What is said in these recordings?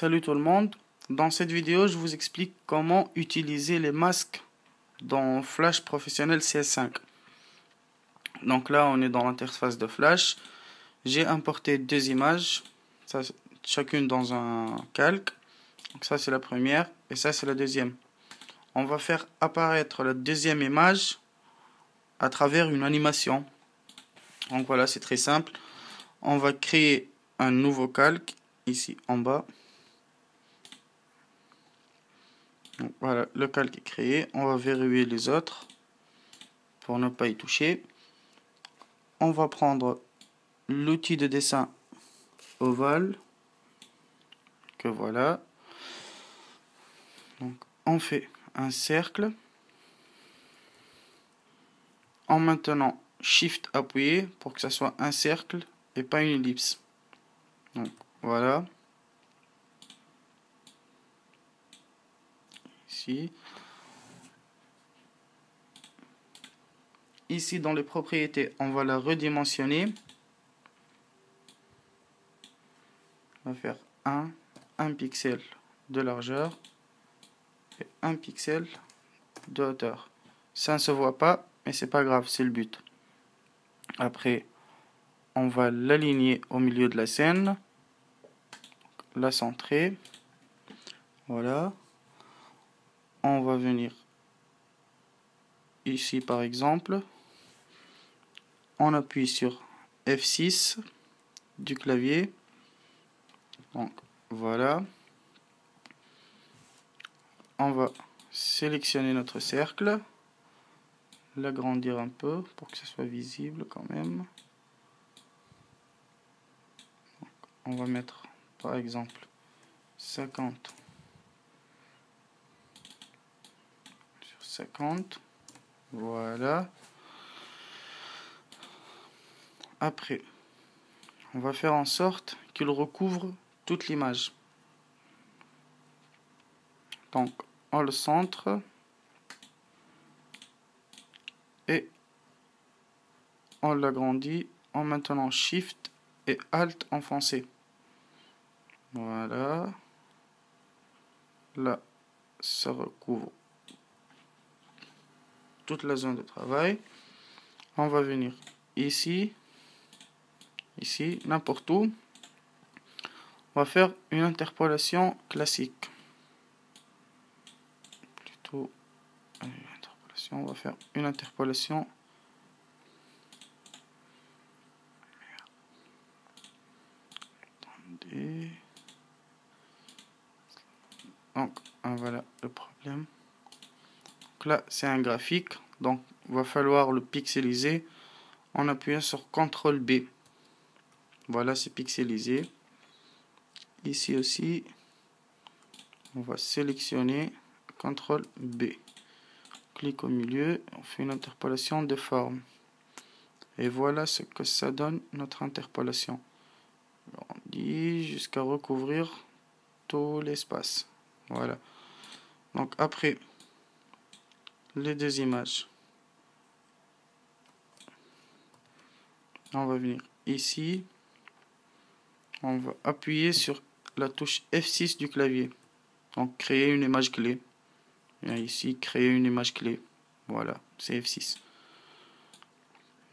Salut tout le monde, dans cette vidéo je vous explique comment utiliser les masques dans Flash Professionnel CS5. Donc là on est dans l'interface de Flash, j'ai importé deux images, chacune dans un calque. Donc ça c'est la première et ça c'est la deuxième. On va faire apparaître la deuxième image à travers une animation. Donc voilà, c'est très simple. On va créer un nouveau calque ici en bas. Donc voilà, le calque est créé. On va verrouiller les autres pour ne pas y toucher. On va prendre l'outil de dessin ovale que voilà. Donc on fait un cercle en maintenant Shift appuyé pour que ça soit un cercle et pas une ellipse. Donc voilà. Ici dans les propriétés, on va la redimensionner. On va faire 1 pixel de largeur et 1 pixel de hauteur. Ça ne se voit pas, mais c'est pas grave, c'est le but. Après, on va l'aligner au milieu de la scène, la centrer. Voilà. On va venir ici par exemple. On appuie sur F6 du clavier. Donc voilà. On va sélectionner notre cercle, l'agrandir un peu pour que ce soit visible quand même. Donc, on va mettre par exemple 50 sur 50. Voilà. Après, on va faire en sorte qu'il recouvre toute l'image. Donc, on le centre et on l'agrandit en maintenant Shift et Alt enfoncé. Voilà. Là, ça recouvre toute la zone de travail. On va venir ici, n'importe où. On va faire une interpolation classique. Plutôt une interpolation. On va faire une interpolation. Attendez. Donc voilà le problème. Donc là c'est un graphique, donc il va falloir le pixeliser en appuyant sur CTRL B. Voilà, c'est pixelisé. Ici aussi, on va sélectionner CTRL B. Clic au milieu, on fait une interpolation de forme. Et voilà ce que ça donne notre interpolation. On dit jusqu'à recouvrir tout l'espace. Voilà. Donc après les deux images, on va venir ici. On va appuyer sur la touche F6 du clavier. Donc créer une image clé. Et ici, créer une image clé. Voilà, c'est F6.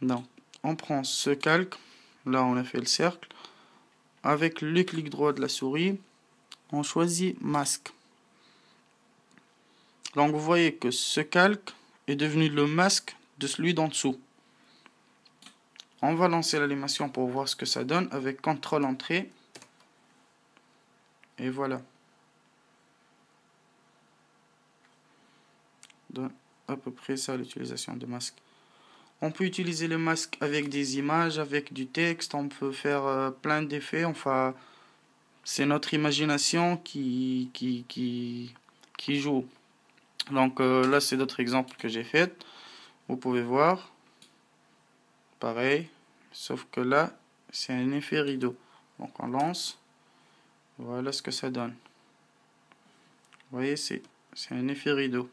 Donc, on prend ce calque. Là, on a fait le cercle. Avec le clic droit de la souris, on choisit masque. Donc, vous voyez que ce calque est devenu le masque de celui d'en dessous. On va lancer l'animation pour voir ce que ça donne avec CTRL Entrée. Et voilà. Donne à peu près ça l'utilisation de masque. On peut utiliser le masque avec des images, avec du texte, on peut faire plein d'effets. Enfin, c'est notre imagination qui joue. Donc là, c'est d'autres exemples que j'ai fait. Vous pouvez voir. Pareil, sauf que là, c'est un effet rideau. Donc on lance. Voilà ce que ça donne. Vous voyez, c'est un effet rideau.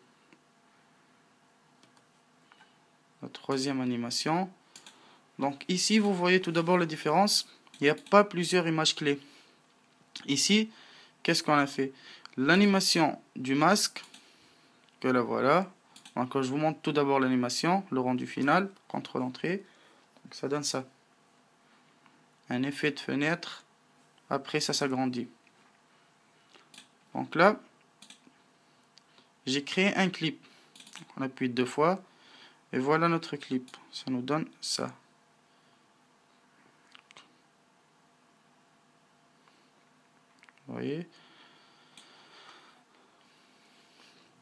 La troisième animation. Donc ici, vous voyez tout d'abord la différence. Il n'y a pas plusieurs images clés. Ici, qu'est-ce qu'on a fait? L'animation du masque, que la voilà. Donc je vous montre tout d'abord l'animation, le rendu final, contrôle entrée. Donc ça donne ça. Un effet de fenêtre. Après ça s'agrandit. Donc là, j'ai créé un clip. On appuie 2 fois. Et voilà notre clip. Ça nous donne ça. Vous voyez?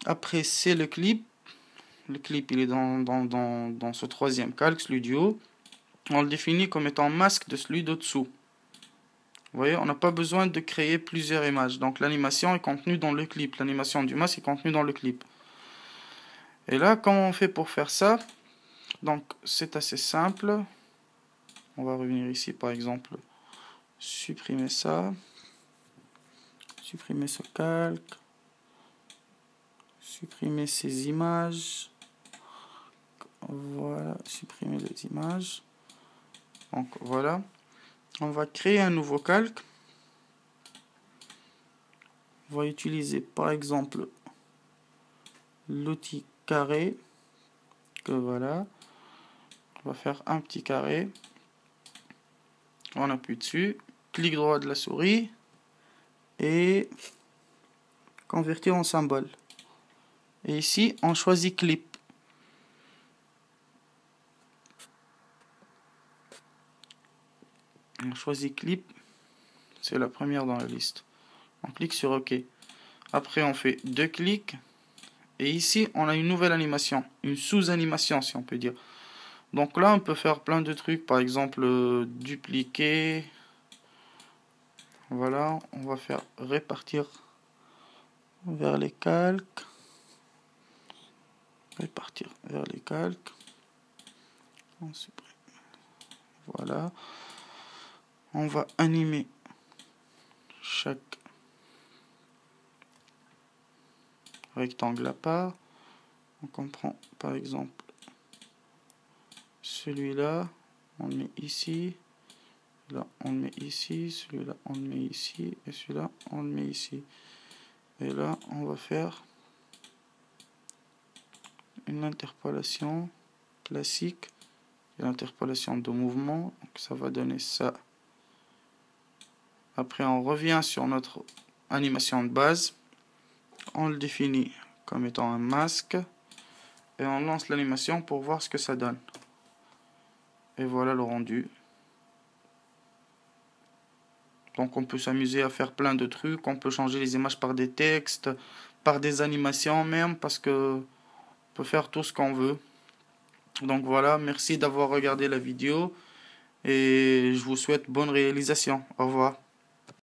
Après, c'est le clip. Le clip, il est dans ce troisième calque, Studio. On le définit comme étant masque de celui d'au-dessous. Vous voyez, on n'a pas besoin de créer plusieurs images. Donc l'animation est contenue dans le clip. L'animation du masque est contenue dans le clip. Et là, comment on fait pour faire ça? Donc c'est assez simple. On va revenir ici, par exemple, supprimer ça. Supprimer ce calque. Supprimer ces images. Voilà, supprimer les images. Donc voilà. On va créer un nouveau calque. On va utiliser par exemple l'outil carré. Que voilà. On va faire un petit carré. On appuie dessus. Clic droit de la souris. Et convertir en symbole. Et ici, on choisit clip. On choisit clip. C'est la première dans la liste. On clique sur OK. Après, on fait 2 clics. Et ici, on a une nouvelle animation. Une sous-animation, si on peut dire. Donc là, on peut faire plein de trucs. Par exemple, dupliquer. Voilà. On va faire répartir vers les calques. Répartir vers les calques. On supprime. Voilà. On va animer chaque rectangle à part. Donc on prend par exemple celui-là, on le met ici, là on le met ici, celui-là on le met ici, et celui-là on le met ici. Et là on va faire une interpolation classique, l'interpolation de mouvement, donc ça va donner ça. Après on revient sur notre animation de base, on le définit comme étant un masque, et on lance l'animation pour voir ce que ça donne. Et voilà le rendu. Donc on peut s'amuser à faire plein de trucs, on peut changer les images par des textes, par des animations même, parce que on peut faire tout ce qu'on veut. Donc voilà, merci d'avoir regardé la vidéo, et je vous souhaite bonne réalisation. Au revoir.